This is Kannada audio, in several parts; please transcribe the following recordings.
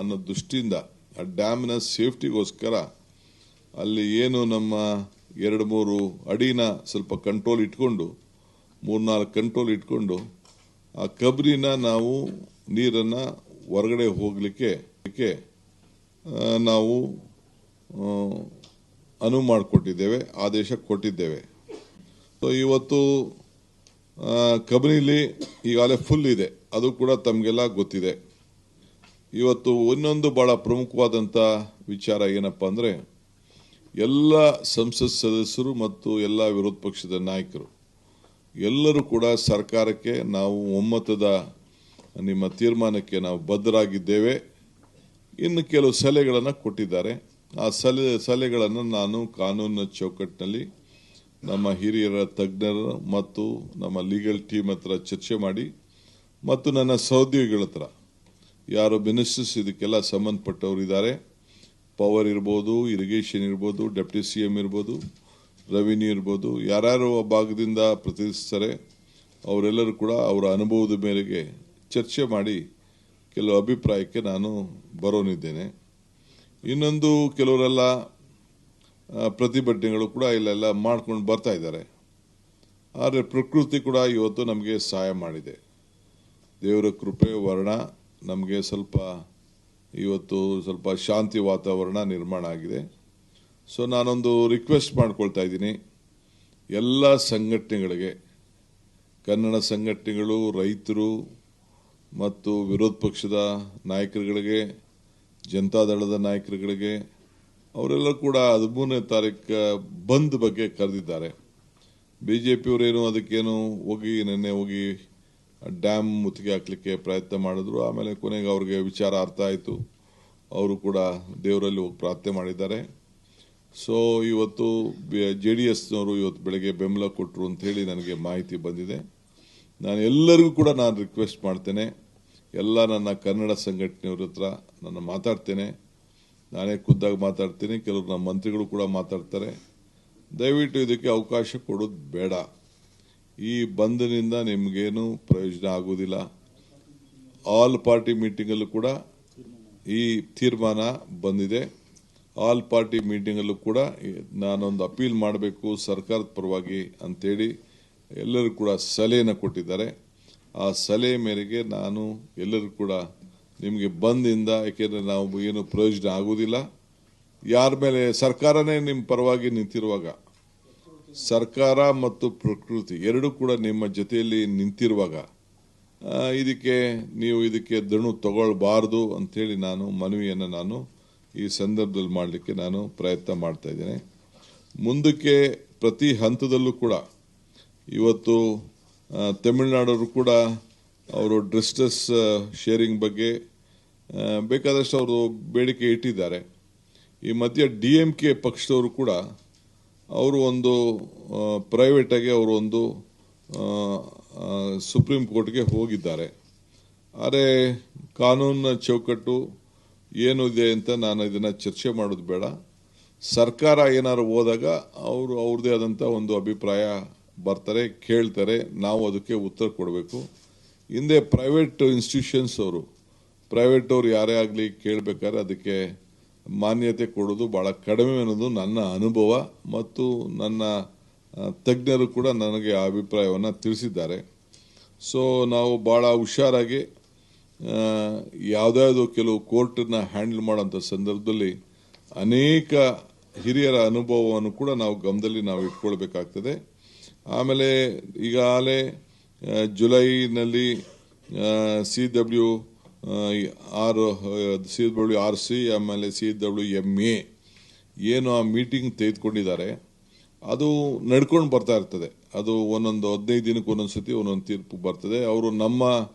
ಅನ್ನೋ ದೃಷ್ಟಿಯಿಂದ ಆ ಡ್ಯಾಮ್ನ ಸೇಫ್ಟಿಗೋಸ್ಕರ ಅಲ್ಲಿ ಏನು ನಮ್ಮ 2-3 ಅಡಿನ ಸ್ವಲ್ಪ ಕಂಟ್ರೋಲ್ ಇಟ್ಕೊಂಡು 3-4 ಕಂಟ್ರೋಲ್ ಇಟ್ಕೊಂಡು ಆ ಕಬ್ರಿನ ನಾವು ನೀರನ್ನು ಹೊರಗಡೆ ಹೋಗಲಿಕ್ಕೆ ನಾವು ಅನುವು ಮಾಡಿಕೊಟ್ಟಿದ್ದೇವೆ, ಆದೇಶ ಕೊಟ್ಟಿದ್ದೇವೆ. ಸೊ ಇವತ್ತು ಕಬಿನಿಲಿ ಈಗಾಗಲೇ ಫುಲ್ ಇದೆ, ಅದು ಕೂಡ ತಮಗೆಲ್ಲ ಗೊತ್ತಿದೆ. ಇವತ್ತು ಇನ್ನೊಂದು ಬಹಳ ಪ್ರಮುಖವಾದಂಥ ವಿಚಾರ ಏನಪ್ಪ ಅಂದರೆ, ಎಲ್ಲ ಸಂಸತ್ ಸದಸ್ಯರು ಮತ್ತು ಎಲ್ಲ ವಿರೋಧ ಪಕ್ಷದ ನಾಯಕರು ಎಲ್ಲರೂ ಕೂಡ ಸರ್ಕಾರಕ್ಕೆ ನಾವು ಒಮ್ಮತದ ನಿಮ್ಮ ತೀರ್ಮಾನಕ್ಕೆ ನಾವು ಬದ್ಧರಾಗಿದ್ದೇವೆ. ಇನ್ನು ಕೆಲವು ಸಲಹೆಗಳನ್ನು ಕೊಟ್ಟಿದ್ದಾರೆ. ಆ ಸಲಹೆಗಳನ್ನು ನಾನು ಕಾನೂನಿನ ಚೌಕಟ್ಟಿನಲ್ಲಿ ನಮ್ಮ ಹಿರಿಯರ ತಜ್ಞರು ಮತ್ತು ನಮ್ಮ ಲೀಗಲ್ ಟೀಮ್ ಹತ್ರ ಚರ್ಚೆ ಮಾಡಿ ಮತ್ತು ನನ್ನ ಸಹೋದ್ಯೋಗಿಗಳ ಹತ್ರ ಯಾರು ಮಿನಿಸ್ಟರ್ಸ್ ಇದಕ್ಕೆಲ್ಲ ಸಂಬಂಧಪಟ್ಟವರು ಇದ್ದಾರೆ, ಪವರ್ ಇರ್ಬೋದು, ಇರಿಗೇಷನ್ ಇರ್ಬೋದು, ಡೆಪ್ಟಿ CM ಇರ್ಬೋದು, ರೆವಿನ್ಯೂ ಇರ್ಬೋದು, ಯಾರ್ಯಾರು ಆ ಭಾಗದಿಂದ ಪ್ರತಿನಿಧಿಸ್ತಾರೆ ಅವರೆಲ್ಲರೂ ಕೂಡ ಅವರ ಅನುಭವದ ಮೇರೆಗೆ ಚರ್ಚೆ ಮಾಡಿ ಕೆಲವು ಅಭಿಪ್ರಾಯಕ್ಕೆ ನಾನು ಬರೋನಿದ್ದೇನೆ. ಇನ್ನೊಂದು ಕೆಲವರೆಲ್ಲ ಪ್ರತಿಭಟನೆಗಳು ಕೂಡ ಇಲ್ಲೆಲ್ಲ ಮಾಡ್ಕೊಂಡು ಬರ್ತಾ ಇದ್ದಾರೆ. ಆದರೆ ಪ್ರಕೃತಿ ಕೂಡ ಇವತ್ತು ನಮಗೆ ಸಹಾಯ ಮಾಡಿದೆ. ದೇವರ ಕೃಪೆ ವರ್ಣ ನಮಗೆ ಇವತ್ತು ಸ್ವಲ್ಪ ಶಾಂತಿ ವಾತಾವರಣ ನಿರ್ಮಾಣ ಆಗಿದೆ. ಸೊ ನಾನೊಂದು ರಿಕ್ವೆಸ್ಟ್ ಮಾಡ್ಕೊಳ್ತಾ ಇದ್ದೀನಿ ಎಲ್ಲ ಸಂಘಟನೆಗಳಿಗೆ, ಕನ್ನಡ ಸಂಘಟನೆಗಳು, ರೈತರು ಮತ್ತು ವಿರೋಧ ಪಕ್ಷದ ನಾಯಕರುಗಳಿಗೆ, ಜನತಾದಳದ ನಾಯಕರುಗಳಿಗೆ, ಅವರೆಲ್ಲ ಕೂಡ 13ನೇ ತಾರೀಕು ಬಂದ್ ಬಗ್ಗೆ ಕರೆದಿದ್ದಾರೆ. BJPಯವರೇನು ಅದಕ್ಕೇನು ನಿನ್ನೆ ಹೋಗಿ ಡ್ಯಾಮ್ ಮುತ್ತಿಗೆ ಹಾಕ್ಲಿಕ್ಕೆ ಪ್ರಯತ್ನ ಮಾಡಿದ್ರು. ಆಮೇಲೆ ಕೊನೆಗೆ ಅವ್ರಿಗೆ ವಿಚಾರ ಅರ್ಥ ಆಯಿತು, ಅವರು ಕೂಡ ದೇವರಲ್ಲಿ ಹೋಗಿ ಪ್ರಾರ್ಥನೆ ಮಾಡಿದ್ದಾರೆ. ಸೊ ಇವತ್ತು JDSನವರು ಇವತ್ತು ಬೆಳಗ್ಗೆ ಬೆಂಬಲ ಕೊಟ್ಟರು ಅಂತ ಹೇಳಿ ನನಗೆ ಮಾಹಿತಿ ಬಂದಿದೆ. ನಾನು ಎಲ್ಲರಿಗೂ ಕೂಡ ರಿಕ್ವೆಸ್ಟ್ ಮಾಡ್ತೇನೆ, ಎಲ್ಲ ನನ್ನ ಕನ್ನಡ ಸಂಘಟನೆಯವ್ರ ಹತ್ರ ನಾನು ಮಾತಾಡ್ತೇನೆ, ನಾನೇ ಖುದ್ದಾಗಿ ಮಾತಾಡ್ತೀನಿ, ಕೆಲವರು ನಮ್ಮ ಮಂತ್ರಿಗಳು ಕೂಡ ಮಾತಾಡ್ತಾರೆ. ದಯವಿಟ್ಟು ಇದಕ್ಕೆ ಅವಕಾಶ ಕೊಡೋದು ಬೇಡ. ಈ ಬಂದ್ನಿಂದ ನಿಮಗೇನು ಪ್ರಯೋಜನ ಆಗೋದಿಲ್ಲ. ಆಲ್ ಪಾರ್ಟಿ ಮೀಟಿಂಗಲ್ಲೂ ಕೂಡ ಈ ತೀರ್ಮಾನ ಬಂದಿದೆ. ಆಲ್ ಪಾರ್ಟಿ ಮೀಟಿಂಗಲ್ಲೂ ಕೂಡ ನಾನೊಂದು ಅಪೀಲ್ ಮಾಡಬೇಕು ಸರ್ಕಾರದ ಪರವಾಗಿ ಅಂತೇಳಿ ಎಲ್ಲರೂ ಕೂಡ ಸಲಹೆಯನ್ನು ಕೊಟ್ಟಿದ್ದಾರೆ. ಆ ಸಲಹೆ ಮೇರೆಗೆ ನಾನು ಎಲ್ಲರೂ ಕೂಡ ನಿಮಗೆ ಬಂದಿಂದ, ಯಾಕೆಂದರೆ ನಾವು ಏನು ಪ್ರಯೋಜನ ಆಗೋದಿಲ್ಲ. ಯಾರ ಮೇಲೆ ಸರ್ಕಾರನೇ ನಿಮ್ಮ ಪರವಾಗಿ ನಿಂತಿರುವಾಗ, ಸರ್ಕಾರ ಮತ್ತು ಪ್ರಕೃತಿ ಎರಡೂ ಕೂಡ ನಿಮ್ಮ ಜೊತೆಯಲ್ಲಿ ನಿಂತಿರುವಾಗ ಇದಕ್ಕೆ ದಣು ತಗೊಳ್ಬಾರ್ದು ಅಂತೇಳಿ ನಾನು ಮನವಿಯನ್ನು ನಾನು ಈ ಸಂದರ್ಭದಲ್ಲಿ ಮಾಡಲಿಕ್ಕೆ ನಾನು ಪ್ರಯತ್ನ ಮಾಡ್ತಾ ಇದ್ದೇನೆ. ಮುಂದಕ್ಕೆ ಪ್ರತಿ ಹಂತದಲ್ಲೂ ಕೂಡ ಇವತ್ತು ತಮಿಳುನಾಡವರು ಕೂಡ ಅವರು ಡಿಸ್ಟ್ರೆಸ್ ಶೇರಿಂಗ್ ಬಗ್ಗೆ ಬೇಕಾದಷ್ಟು ಅವರು ಬೇಡಿಕೆ ಇಟ್ಟಿದ್ದಾರೆ. ಈ ಮಧ್ಯೆ DMK ಪಕ್ಷದವರು ಕೂಡ ಅವರು ಒಂದು ಪ್ರೈವೇಟಾಗಿ ಅವರು ಒಂದು ಸುಪ್ರೀಂ ಕೋರ್ಟ್ಗೆ ಹೋಗಿದ್ದಾರೆ. ಆದರೆ ಕಾನೂನಿನ ಚೌಕಟ್ಟು ಏನು ಇದೆ ಅಂತ ನಾನು ಇದನ್ನು ಚರ್ಚೆ ಮಾಡೋದು ಬೇಡ. ಸರ್ಕಾರ ಏನಾದ್ರು ಹೋದಾಗ ಅವರು ಅವ್ರದ್ದೇ ಆದಂಥ ಒಂದು ಅಭಿಪ್ರಾಯ ಬರ್ತಾರೆ, ಕೇಳ್ತಾರೆ, ನಾವು ಅದಕ್ಕೆ ಉತ್ತರ ಕೊಡಬೇಕು. ಹಿಂದೆ ಪ್ರೈವೇಟ್ ಇನ್ಸ್ಟಿಟ್ಯೂಷನ್ಸ್ ಪ್ರೈವೇಟವ್ರು ಯಾರೇ ಆಗಲಿ ಕೇಳಬೇಕಾದ್ರೆ ಅದಕ್ಕೆ ಮಾನ್ಯತೆ ಕೊಡೋದು ಭಾಳ ಕಡಿಮೆ ಅನ್ನೋದು ನನ್ನ ಅನುಭವ ಮತ್ತು ನನ್ನ ತಜ್ಞರು ಕೂಡ ನನಗೆ ಆ ಅಭಿಪ್ರಾಯವನ್ನು ತಿಳಿಸಿದ್ದಾರೆ. ಸೊ ನಾವು ಭಾಳ ಹುಷಾರಾಗಿ ಯಾವುದಾದ್ರು ಕೆಲವು ಕೋರ್ಟನ್ನ ಹ್ಯಾಂಡಲ್ ಮಾಡೋಂಥ ಸಂದರ್ಭದಲ್ಲಿ ಅನೇಕ ಹಿರಿಯರ ಅನುಭವವನ್ನು ಕೂಡ ನಾವು ಗಮನದಲ್ಲಿ ನಾವು ಇಟ್ಕೊಳ್ಬೇಕಾಗ್ತದೆ. ಆಮೇಲೆ ಈಗಾಗಲೇ ಜುಲೈನಲ್ಲಿ CWRC ಆಮೇಲೆ CWMA ಏನು ಆ ಮೀಟಿಂಗ್ ತೆಗೆದುಕೊಂಡಿದ್ದಾರೆ ಅದು ನಡ್ಕೊಂಡು ಬರ್ತಾ ಇರ್ತದೆ. ಅದು ಒಂದೊಂದು 15 ದಿನಕ್ಕೆ ಒಂದೊಂದು ಸತಿ ಒಂದೊಂದು ತೀರ್ಪು ಬರ್ತದೆ. ಅವರು ನಮ್ಮ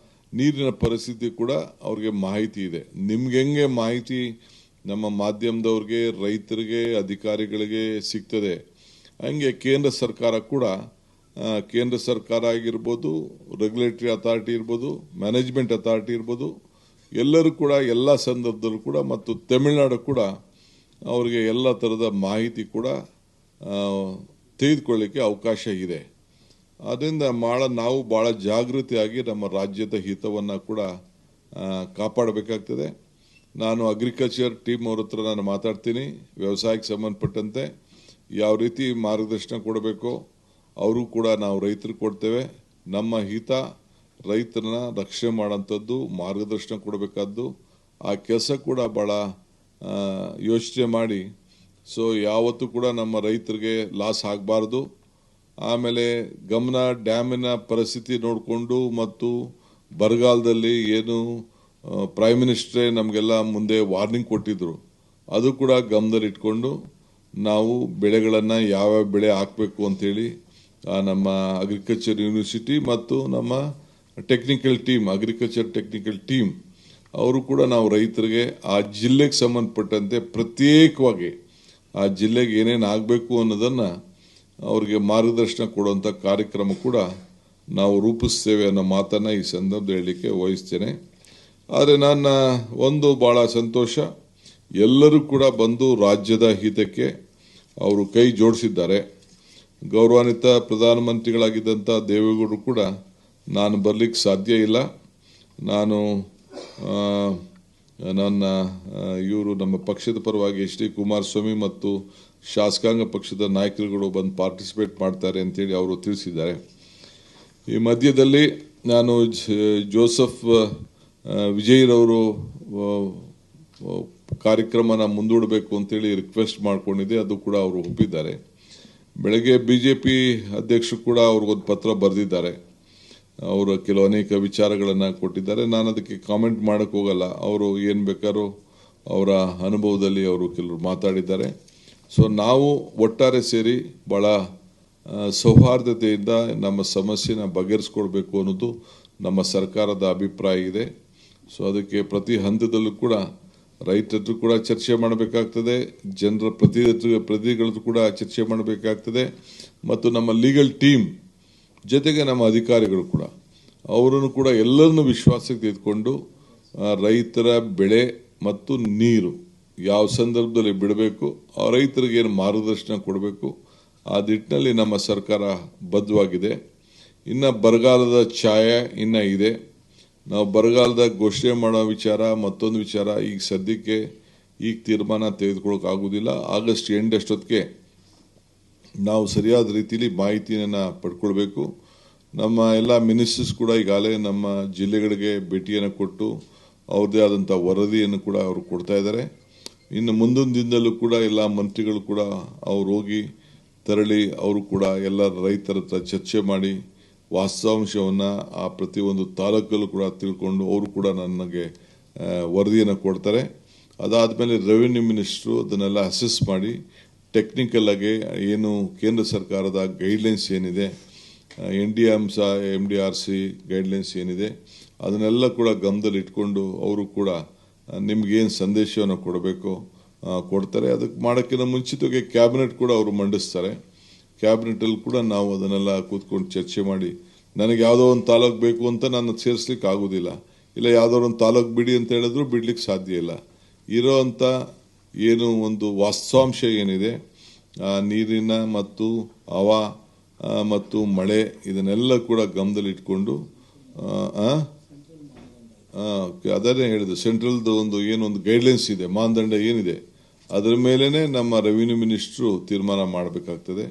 ನೀರಿನ ಪರಿಸ್ಥಿತಿ ಕೂಡ ಅವ್ರಿಗೆ ಮಾಹಿತಿ ಇದೆ. ನಿಮ್ಗೆ ಹೆಂಗೆ ಮಾಹಿತಿ ನಮ್ಮ ಮಾಧ್ಯಮದವ್ರಿಗೆ, ರೈತರಿಗೆ, ಅಧಿಕಾರಿಗಳಿಗೆ ಸಿಗ್ತದೆ, ಹಂಗೆ ಕೇಂದ್ರ ಸರ್ಕಾರ ಕೂಡ, ಕೇಂದ್ರ ಸರ್ಕಾರ ಆಗಿರ್ಬೋದು, ರೆಗ್ಯುಲೇಟರಿ ಅಥಾರಿಟಿ ಇರ್ಬೋದು, ಮ್ಯಾನೇಜ್ಮೆಂಟ್ ಅಥಾರಿಟಿ ಇರ್ಬೋದು, ಎಲ್ಲರೂ ಕೂಡ ಎಲ್ಲ ಸಂದರ್ಭದಲ್ಲೂ ಕೂಡ ಮತ್ತು ತಮಿಳುನಾಡು ಕೂಡ ಅವರಿಗೆ ಎಲ್ಲ ಥರದ ಮಾಹಿತಿ ಕೂಡ ತೆಗೆದುಕೊಳ್ಳಿಕ್ಕೆ ಅವಕಾಶ ಇದೆ. ಅದರಿಂದ ನಾವು ಭಾಳ ಜಾಗೃತಿಯಾಗಿ ನಮ್ಮ ರಾಜ್ಯದ ಹಿತವನ್ನು ಕೂಡ ಕಾಪಾಡಬೇಕಾಗ್ತದೆ. ನಾನು ಅಗ್ರಿಕಲ್ಚರ್ ಟೀಮ್ ಅವ್ರ ಹತ್ರ ನಾನು ಮಾತಾಡ್ತೀನಿ. ವ್ಯವಸಾಯಕ್ಕೆ ಸಂಬಂಧಪಟ್ಟಂತೆ ಯಾವ ರೀತಿ ಮಾರ್ಗದರ್ಶನ ಕೊಡಬೇಕು ಅವರು ಕೂಡ ನಾವು ರೈತರಿಗೆ ಕೊಡ್ತೇವೆ. ನಮ್ಮ ಹಿತ ರೈತರನ್ನ ರಕ್ಷಣೆ ಮಾಡೋಂಥದ್ದು, ಮಾರ್ಗದರ್ಶನ ಕೊಡಬೇಕಾದ್ದು ಆ ಕೆಲಸ ಕೂಡ ಭಾಳ ಯೋಚನೆ ಮಾಡಿ. ಸೊ ಯಾವತ್ತೂ ಕೂಡ ನಮ್ಮ ರೈತರಿಗೆ ಲಾಸ್ ಆಗಬಾರ್ದು. ಆಮೇಲೆ ಗಮನ ಡ್ಯಾಮಿನ ಪರಿಸ್ಥಿತಿ ನೋಡಿಕೊಂಡು ಮತ್ತು ಬರಗಾಲದಲ್ಲಿ ಏನು ಪ್ರೈಮ್ ಮಿನಿಸ್ಟ್ರೇ ನಮಗೆಲ್ಲ ಮುಂದೆ ವಾರ್ನಿಂಗ್ ಕೊಟ್ಟಿದ್ರು, ಅದು ಕೂಡ ಗಮನದಲ್ಲಿಟ್ಕೊಂಡು ನಾವು ಬೆಳೆಗಳನ್ನು ಯಾವ್ಯಾವ ಬೆಳೆ ಹಾಕಬೇಕು ಅಂತೇಳಿ ನಮ್ಮ ಅಗ್ರಿಕಲ್ಚರ್ ಯೂನಿವರ್ಸಿಟಿ ಮತ್ತು ನಮ್ಮ technical team, agriculture technical team ಅವರು ಕೂಡ ನಾವು ರೈತರಿಗೆ ಆ ಜಿಲ್ಲೆಗೆ ಸಂಬಂಧಪಟ್ಟಂತೆ ಪ್ರತ್ಯೇಕವಾಗಿ ಆ ಜಿಲ್ಲೆಗೆ ಏನೇನು ಆಗಬೇಕು ಅನ್ನೋದನ್ನು ಅವ್ರಿಗೆ ಮಾರ್ಗದರ್ಶನ ಕೊಡುವಂಥ ಕಾರ್ಯಕ್ರಮ ಕೂಡ ನಾವು ರೂಪಿಸ್ತೇವೆ ಅನ್ನೋ ಮಾತನ್ನು ಈ ಸಂದರ್ಭದಲ್ಲಿ ಹೇಳಲಿಕ್ಕೆ ವಹಿಸ್ತೇನೆ. ಆದರೆ ನನ್ನ ಒಂದು ಭಾಳ ಸಂತೋಷ, ಎಲ್ಲರೂ ಕೂಡ ಬಂದು ರಾಜ್ಯದ ಹಿತಕ್ಕೆ ಅವರು ಕೈ ಜೋಡಿಸಿದ್ದಾರೆ. ಗೌರವಾನ್ವಿತ ಪ್ರಧಾನಮಂತ್ರಿಗಳಾಗಿದ್ದಂಥ ದೇವೇಗೌಡರು ಕೂಡ ನಾನು ಬರಲಿಕ್ಕೆ ಸಾಧ್ಯ ಇಲ್ಲ, ನಾನು ಇವರು ನಮ್ಮ ಪಕ್ಷದ ಪರವಾಗಿ ಎಚ್ ಡಿ ಕುಮಾರಸ್ವಾಮಿ ಮತ್ತು ಶಾಸಕಾಂಗ ಪಕ್ಷದ ನಾಯಕರುಗಳು ಬಂದು ಪಾರ್ಟಿಸಿಪೇಟ್ ಮಾಡ್ತಾರೆ ಅಂತೇಳಿ ಅವರು ತಿಳಿಸಿದ್ದಾರೆ. ಈ ಮಧ್ಯದಲ್ಲಿ ನಾನು ಜೋಸೆಫ್ ವಿಜಯ್ರವರು ಕಾರ್ಯಕ್ರಮನ ಮುಂದೂಡಬೇಕು ಅಂತೇಳಿ ರಿಕ್ವೆಸ್ಟ್ ಮಾಡ್ಕೊಂಡಿದ್ದೆ, ಅದು ಕೂಡ ಅವರು ಒಪ್ಪಿದ್ದಾರೆ. ಬೆಳಗ್ಗೆ BJP ಅಧ್ಯಕ್ಷರು ಕೂಡ ಅವ್ರಿಗೊಂದು ಪತ್ರ ಬರೆದಿದ್ದಾರೆ, ಅವರು ಅನೇಕ ವಿಚಾರಗಳನ್ನು ಕೊಟ್ಟಿದ್ದಾರೆ. ನಾನು ಅದಕ್ಕೆ ಕಾಮೆಂಟ್ ಮಾಡೋಕ್ಕೆ ಹೋಗಲ್ಲ, ಅವರು ಏನು ಬೇಕಾದ್ರೂ ಅವರ ಅನುಭವದಲ್ಲಿ ಅವರು ಕೆಲವರು ಮಾತಾಡಿದ್ದಾರೆ. ಸೊ ನಾವು ಒಟ್ಟಾರೆ ಸೇರಿ ಭಾಳ ಸೌಹಾರ್ದತೆಯಿಂದ ನಮ್ಮ ಸಮಸ್ಯೆನ ಬಗೆಹರಿಸ್ಕೊಡ್ಬೇಕು ಅನ್ನೋದು ನಮ್ಮ ಸರ್ಕಾರದ ಅಭಿಪ್ರಾಯ ಇದೆ. ಸೊ ಅದಕ್ಕೆ ಪ್ರತಿ ಹಂತದಲ್ಲೂ ಕೂಡ ರೈತರು ಕೂಡ ಚರ್ಚೆ ಮಾಡಬೇಕಾಗ್ತದೆ, ಜನರ ಪ್ರತಿನಿಧಿಗಳು ಕೂಡ ಚರ್ಚೆ ಮಾಡಬೇಕಾಗ್ತದೆ, ಮತ್ತು ನಮ್ಮ ಲೀಗಲ್ ಟೀಮ್ ಜೊತೆಗೆ ನಮ್ಮ ಅಧಿಕಾರಿಗಳು ಕೂಡ ಅವರನ್ನು ಕೂಡ ಎಲ್ಲರನ್ನು ವಿಶ್ವಾಸಕ್ಕೆ ತೆಗೆದುಕೊಂಡು ರೈತರ ಬೆಳೆ ಮತ್ತು ನೀರು ಯಾವ ಸಂದರ್ಭದಲ್ಲಿ ಬಿಡಬೇಕು, ಆ ರೈತರಿಗೆ ಏನು ಮಾರ್ಗದರ್ಶನ ಕೊಡಬೇಕು, ಆ ನಿಟ್ಟಿನಲ್ಲಿ ನಮ್ಮ ಸರ್ಕಾರ ಬದ್ಧವಾಗಿದೆ. ಇನ್ನು ಬರಗಾಲದ ಛಾಯೆ ಇನ್ನು ಇದೆ. ನಾವು ಬರಗಾಲದ ಘೋಷಣೆ ಮಾಡೋ ವಿಚಾರ, ಮತ್ತೊಂದು ವಿಚಾರ ಈಗ ಸದ್ಯಕ್ಕೆ ಈಗ ತೀರ್ಮಾನ ತೆಗೆದುಕೊಳ್ಳೋಕ್ಕಾಗೋದಿಲ್ಲ. ಆಗಸ್ಟ್ ಎಂಡ್ ಅಷ್ಟೊತ್ತಿಗೆ ನಾವು ಸರಿಯಾದ ರೀತಿಯಲ್ಲಿ ಮಾಹಿತಿಯನ್ನು ಪಡ್ಕೊಳ್ಬೇಕು. ನಮ್ಮ ಎಲ್ಲ ಮಿನಿಸ್ಟರ್ಸ್ ಕೂಡ ಈಗಾಗಲೇ ನಮ್ಮ ಜಿಲ್ಲೆಗಳಿಗೆ ಭೇಟಿಯನ್ನು ಕೊಟ್ಟು ಅವ್ರದ್ದೇ ಆದಂಥ ವರದಿಯನ್ನು ಕೂಡ ಅವರು ಕೊಡ್ತಾ ಇದ್ದಾರೆ. ಇನ್ನು ಮುಂದೊಂದು ದಿನದಲ್ಲೂ ಕೂಡ ಎಲ್ಲ ಮಂತ್ರಿಗಳು ಕೂಡ ಅವ್ರು ಹೋಗಿ ತೆರಳಿ ಅವರು ಕೂಡ ಎಲ್ಲ ರೈತರ ಹತ್ರ ಚರ್ಚೆ ಮಾಡಿ ವಾಸ್ತವಾಂಶವನ್ನು ಆ ಪ್ರತಿಯೊಂದು ತಾಲೂಕಲ್ಲೂ ಕೂಡ ತಿಳ್ಕೊಂಡು ಅವರು ಕೂಡ ನನಗೆ ವರದಿಯನ್ನು ಕೊಡ್ತಾರೆ. ಅದಾದಮೇಲೆ ರೆವಿನ್ಯೂ ಮಿನಿಸ್ಟ್ರು ಅದನ್ನೆಲ್ಲ ಅಸೆಸ್ ಮಾಡಿ ಟೆಕ್ನಿಕಲ್ ಆಗಿ ಏನು ಕೇಂದ್ರ ಸರ್ಕಾರದ ಗೈಡ್ಲೈನ್ಸ್ ಏನಿದೆ, MDRC ಗೈಡ್ಲೈನ್ಸ್ ಏನಿದೆ ಅದನ್ನೆಲ್ಲ ಕೂಡ ಗಮನದಲ್ಲಿ ಇಟ್ಕೊಂಡು ಅವರು ಕೂಡ ನಿಮ್ಗೇನು ಸಂದೇಶವನ್ನು ಕೊಡಬೇಕು ಕೊಡ್ತಾರೆ. ಅದಕ್ಕೆ ಮಾಡೋಕ್ಕಿಂತ ಮುಂಚಿತವಾಗಿ ಕ್ಯಾಬಿನೆಟ್ ಕೂಡ ಅವರು ಮಂಡಿಸ್ತಾರೆ. ಕ್ಯಾಬಿನೆಟಲ್ಲಿ ಕೂಡ ನಾವು ಅದನ್ನೆಲ್ಲ ಕೂತ್ಕೊಂಡು ಚರ್ಚೆ ಮಾಡಿ, ನನಗೆ ಯಾವುದೋ ಒಂದು ತಾಲೂಕು ಬೇಕು ಅಂತ ನಾನು ಸೇರಿಸ್ಲಿಕ್ಕೆ ಆಗೋದಿಲ್ಲ, ಇಲ್ಲ ಯಾವುದೋ ಒಂದು ತಾಲೂಕು ಬಿಡಿ ಅಂತ ಹೇಳಿದ್ರು ಬಿಡ್ಲಿಕ್ಕೆ ಸಾಧ್ಯ ಇಲ್ಲ. ಇರೋ ಅಂಥ ಏನು ಒಂದು ವಾಸ್ತವಾಂಶ ಏನಿದೆ, ನೀರಿನ ಮತ್ತು ಹವಾ ಮತ್ತು ಮಳೆ ಇದನ್ನೆಲ್ಲ ಕೂಡ ಗಮನದಲ್ಲಿ ಇಟ್ಕೊಂಡು ಅದನ್ನೇ ಹೇಳಿದೆ, ಸೆಂಟ್ರಲ್ದು ಒಂದು ಏನೊಂದು ಗೈಡ್ಲೈನ್ಸ್ ಇದೆ, ಮಾನದಂಡ ಏನಿದೆ ಅದರ ಮೇಲೇ ನಮ್ಮ ರೆವಿನ್ಯೂ ಮಿನಿಸ್ಟ್ರು ತೀರ್ಮಾನ ಮಾಡಬೇಕಾಗ್ತದೆ.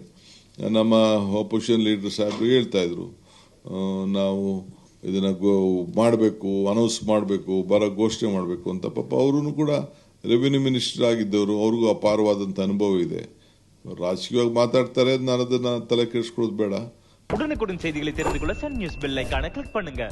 ನಮ್ಮ ಆಪೋಸಿಷನ್ ಲೀಡರ್ ಸಾಹೇಬರು ಹೇಳ್ತಾ ಇದ್ರು, ನಾವು ಇದನ್ನು ಮಾಡಬೇಕು, ಅನೌನ್ಸ್ ಮಾಡಬೇಕು, ಘೋಷಣೆ ಮಾಡಬೇಕು ಅಂತ. ಪಾಪ ಅವರು ಕೂಡ ರೆವಿನ್ಯೂ ಮಿನಿಸ್ಟರ್ ಆಗಿದ್ದವರು, ಅವ್ರಿಗೂ ಅಪಾರವಾದಂಥ ಅನುಭವ ಇದೆ. ರಾಜಕೀಯವಾಗಿ ಮಾತಾಡ್ತಾರೆ, ನಾನು ಅದನ್ನು ತಲೆ ಕೆಡಿಸ್ಕೊಳ್ಳೋದು ಬೇಡ. உடனுக்குடன் செய்திகளை தெரிந்து கொள்ள சன் நியூஸ் பெல் ஐகானை கிளிக் பண்ணுங்க.